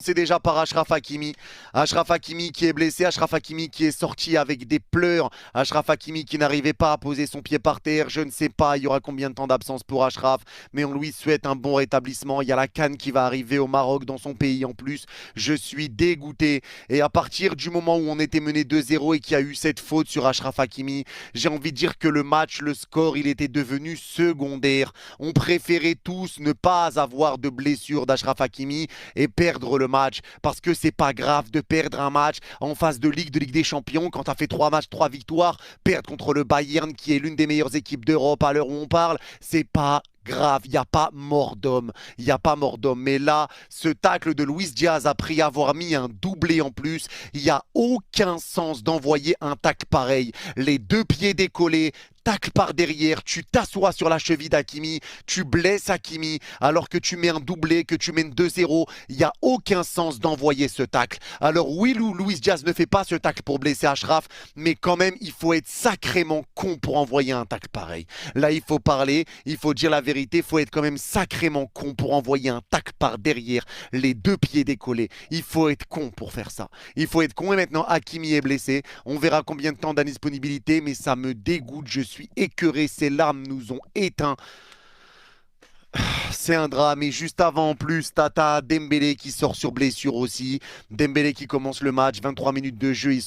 commencer déjà par Achraf Hakimi. Achraf Hakimi qui est blessé, Achraf Hakimi qui est sorti avec des pleurs, Achraf Hakimi qui n'arrivait pas à poser son pied par terre. Je ne sais pas, il y aura combien de temps d'absence pour Achraf, mais on lui souhaite un bon rétablissement. Il y a la CAN qui va arriver au Maroc, dans son pays en plus. Je suis dégoûté. Et à partir du moment où on était mené 2-0 et qu'il y a eu cette faute sur Achraf Hakimi, j'ai envie de dire que le match, le score, il était devenu secondaire. On préférait tous ne pas avoir de blessure d'Achraf Hakimi et perdre le match. Parce que c'est pas grave de perdre un match en phase de Ligue des Champions quand tu as fait 3 matchs, 3 victoires. Perdre contre le Bayern, qui est l'une des meilleures équipes d'Europe à l'heure où on parle, c'est pas grave, il n'y a pas mort d'homme, il n'y a pas mort d'homme. Mais là, ce tacle de Luis Diaz, après avoir mis un doublé en plus, il n'y a aucun sens d'envoyer un tacle pareil. Les deux pieds décollés, tacle par derrière, tu t'assois sur la cheville d'Hakimi, tu blesses Hakimi, alors que tu mets un doublé, que tu mènes 2-0, il n'y a aucun sens d'envoyer ce tacle. Alors oui, Luis Diaz ne fait pas ce tacle pour blesser Achraf, mais quand même, il faut être sacrément con pour envoyer un tacle pareil. Là, il faut parler, il faut dire la vérité, il faut être quand même sacrément con pour envoyer un tacle par derrière, les deux pieds décollés. Il faut être con pour faire ça. Il faut être con et maintenant Hakimi est blessé. On verra combien de temps d'indisponibilité, mais ça me dégoûte, je suis écœuré, ces larmes nous ont éteints. C'est un drame. Et juste avant, en plus, Tata Dembélé qui sort sur blessure aussi. Dembélé qui commence le match, 23 minutes de jeu. Ils sont